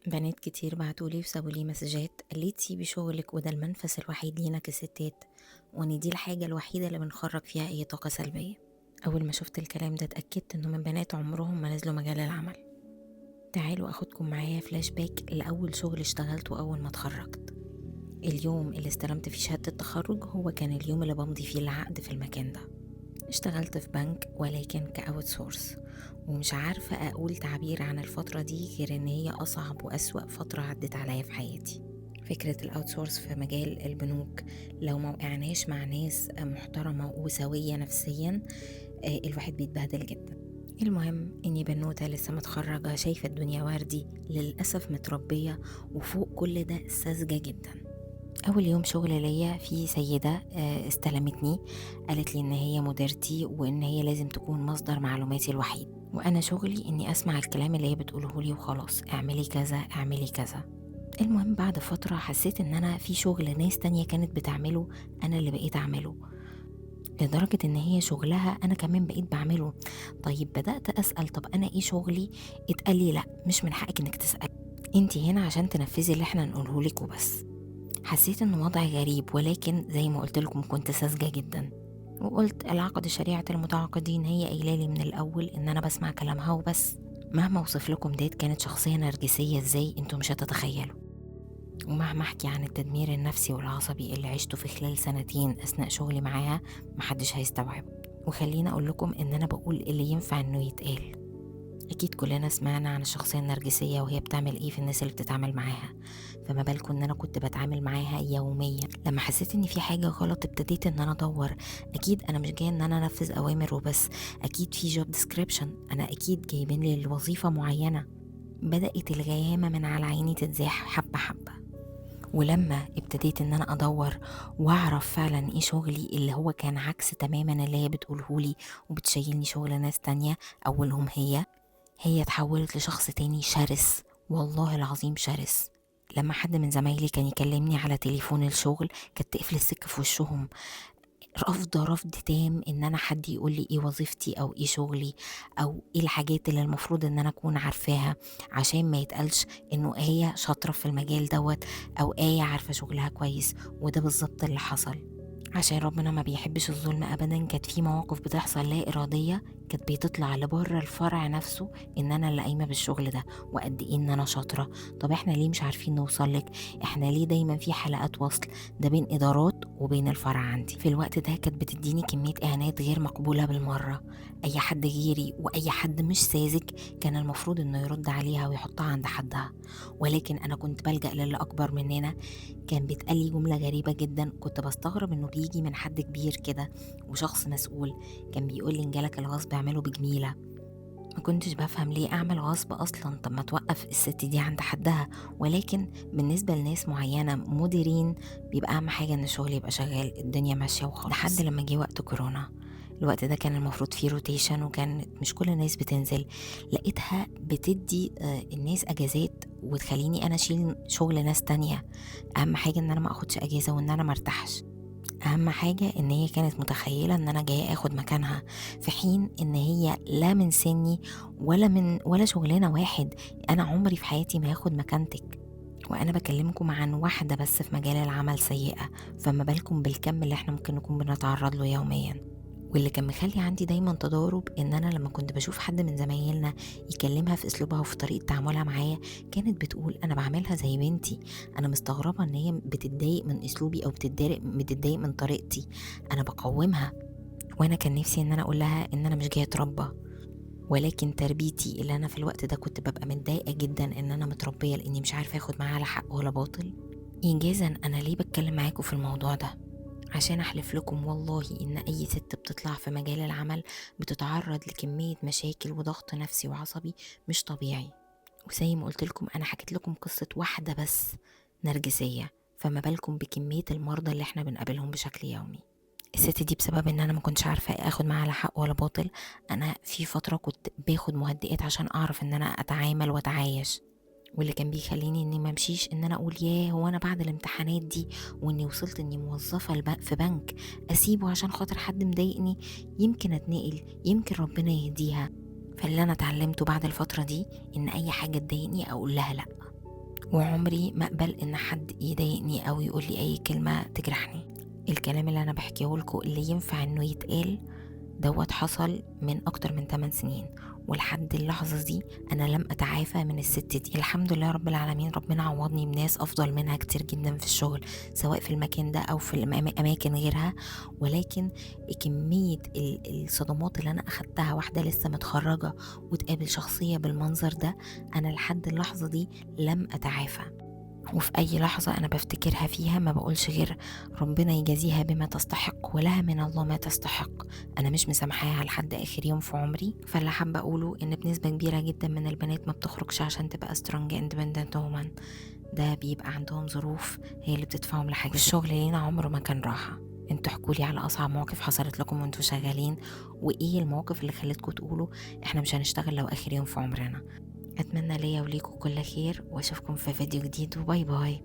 بنات كتير بعتولي وسابولي مسجات ليه تسيبي شغلك وده المنفس الوحيد لينا كستات، وان دي الحاجة الوحيدة اللي بنخرج فيها اي طاقة سلبية. اول ما شفت الكلام ده اتأكدت انه من بنات عمرهم ما نزلوا مجال العمل. تعالوا اخدكم معايا فلاش باك لاول شغل اشتغلته اول ما اتخرجت. اليوم اللي استلمت فيه شهادة التخرج هو كان اليوم اللي بمضي فيه العقد في المكان ده. اشتغلت في بنك ولكن كأوت سورس، ومش عارفة أقول تعبير عن الفترة دي غير إن هي أصعب وأسوأ فترة عدت عليا في حياتي. فكرة الأوت سورس في مجال البنوك لو ما وقعناش مع ناس محترمة وسوية نفسيا، الواحد بيتبهدل جدا. المهم إني بنوتة لسه متخرجة شايفة الدنيا وردي، للأسف متربية وفوق كل ده ساذجة جدا. أول يوم شغل ليا في سيدة استلمتني، قالت لي إن هي مديرتي وإن هي لازم تكون مصدر معلوماتي الوحيد، وأنا شغلي إني أسمع الكلام اللي هي بتقوله لي وخلاص، اعملي كذا اعملي كذا. المهم بعد فترة حسيت إن أنا في شغل ناس تانية كانت بتعمله أنا اللي بقيت أعمله، لدرجة إن هي شغلها أنا كمان بقيت بعمله. طيب بدأت أسأل طب أنا إيه شغلي؟ اتقال لي لأ، مش من حقك إنك تسألي، انتي هنا عشان تنفذي اللي احنا نقوله لك وبس. حسيت انه وضع غريب، ولكن زي ما قلت لكم كنت ساذجة جدا، وقلت العقد شريعة المتعاقدين، هي قايله لي من الاول ان انا بسمع كلامها وبس. مهما اوصف لكم ديت كانت شخصية نرجسية ازاي انتوا مش هتتخيلوا، ومهما احكي عن التدمير النفسي والعصبي اللي عشته في خلال سنتين اثناء شغلي معاها محدش هيستوعبه. وخلينا اقول لكم ان انا بقول اللي ينفع انه يتقال. أكيد كلنا سمعنا عن الشخصية النرجسية وهي بتعمل إيه في الناس اللي بتتعامل معاها، فما بالكم إن أنا كنت بتعامل معاها يوميا. لما حسيت إن في حاجة غلط ابتديت إن أنا أدور. أكيد أنا مش جاية إن أنا أنفذ أوامر وبس، أكيد في جوب ديسكريبشن، أنا أكيد جايبين لي الوظيفة معينة. بدأت الغيامة من على عيني تتزاح حبة حبة، ولما ابتديت ان انا ادور واعرف فعلا ايه شغلي اللي هو كان عكس تماما اللي هي بتقولهولي وبتشيلني شغل ناس تانية، اولهم هي اتحولت لشخص تاني شرس، والله العظيم شرس. لما حد من زمايلي كان يكلمني على تليفون الشغل كانت تقفل السكة في وشهم، رفض تام ان انا حد يقول لي ايه وظيفتي او ايه شغلي او ايه الحاجات اللي المفروض ان انا اكون عارفاها، عشان ما يتقالش انه هي شاطرة في المجال دوت او عارفة شغلها كويس. وده بالظبط اللي حصل. عشان ربنا ما بيحبش الظلم ابدا، كانت في مواقف بتحصل لا اراديه، كانت بتطلع لبره الفرع نفسه ان انا اللي قايمه بالشغل ده وقد ايه ان انا شاطره. طب احنا ليه مش عارفين نوصل لك؟ احنا ليه دايما في حلقات وصل؟ ده بين ادارات وبين الفرع عندي. في الوقت ده كانت بتديني كميه اهانات غير مقبوله بالمره. اي حد غيري واي حد مش ساذج كان المفروض انه يرد عليها ويحطها عند حدها، ولكن انا كنت بلجأ للي اكبر مننا. كان بيتقال لي جملة غريبة جدا كنت بستغرب انه بيجي من حد كبير كده وشخص مسؤول. كان بيقول لي ان جالك الغصب اعمله بجميلة. ما كنتش بفهم ليه اعمل غصب اصلا، طب ما توقف الست دي عند حدها. ولكن بالنسبة لناس معينة مديرين بيبقى اهم حاجة ان الشغل يبقى شغال، الدنيا ماشية وخلاص. لحد لما جه وقت كورونا، الوقت ده كان المفروض فيه روتيشن وكان مش كل الناس بتنزل. لقيتها بتدي الناس اجازات وتخليني انا اشيل شغل ناس تانية. اهم حاجة ان انا ما اخدش اجازة وان انا مرتاحش. اهم حاجة ان هي كانت متخيلة ان انا جاية اخد مكانها، في حين ان هي لا من سني ولا شغلانة واحد. انا عمري في حياتي ما هاخد مكانتك، وانا بكلمكم عن واحدة بس في مجال العمل سيئة، فما بالكم بالكم اللي احنا ممكن نكون بنتعرض له يوميا. واللي كان مخلي عندي دايما تضارب ان انا لما كنت بشوف حد من زمايلنا يكلمها في اسلوبها وفي طريقة تعاملها معايا كانت بتقول انا بعملها زي بنتي. انا مستغربة ان هي بتتضايق من اسلوبي او بتتضايق من طريقتي، انا بقومها. وانا كان نفسي ان انا اقول لها ان انا مش جاية اتربى، ولكن تربيتي اللي انا في الوقت ده كنت ببقى متضايقة جدا ان انا متربية لاني مش عارفة اخد معاها لا حق ولا باطل. إنجازا أنا ليه بتكلم معاكم في الموضوع ده؟ عشان أحلف لكم والله إن أي ست بتطلع في مجال العمل بتتعرض لكمية مشاكل وضغط نفسي وعصبي مش طبيعي. وزي ما قلت لكم أنا حكيت لكم قصة واحدة بس نرجسية، فما بالكم بكمية المرضى اللي احنا بنقابلهم بشكل يومي. الست دي بسبب ان انا ما كنتش عارفه اخد معاها لا حق ولا باطل، انا في فتره كنت باخد مهدئات عشان اعرف ان انا اتعامل واتعايش. واللي كان بيخليني اني ما امشيش ان انا اقول ياه هو انا بعد الامتحانات دي واني وصلت اني موظفة في بنك اسيبه عشان خاطر حد مضايقني؟ يمكن اتنقل، يمكن ربنا يهديها. فاللي انا اتعلمته بعد الفترة دي ان اي حاجة تضايقني اقول لها لا، وعمري ما اقبل ان حد يضايقني او يقول لي اي كلمة تجرحني. الكلام اللي انا بحكيه لكم اللي ينفع انه يتقال دوت حصل من اكتر من 8 سنين، ولحد اللحظة دي انا لم اتعافى من الست دي. الحمد لله رب العالمين، ربنا عوضني بناس افضل منها كتير جدا في الشغل، سواء في المكان ده او في اماكن غيرها. ولكن كمية الصدمات اللي انا اخدتها، واحدة لسه متخرجة وتقابل شخصية بالمنظر ده، انا لحد اللحظة دي لم اتعافى. وفي أي لحظة أنا بفتكرها فيها ما بقولش غير ربنا يجازيها بما تستحق ولها من الله ما تستحق. أنا مش مسامحاها لحد آخر يوم في عمري. فاللي حابة أقوله إن بنسبة كبيرة جدا من البنات ما بتخرجش عشان تبقى strong independent woman، ده بيبقى عندهم ظروف هي اللي بتدفعهم لحاجة. والشغل لينا عمره ما كان راحة. انتوا حكولي على أصعب مواقف حصلت لكم وانتوا شغالين، وإيه المواقف اللي خلتكم تقولوا إحنا مش هنشتغل لو آخر يوم في عمرنا. أتمنى ليا وليكم كل خير، وأشوفكم في فيديو جديد، وباي باي.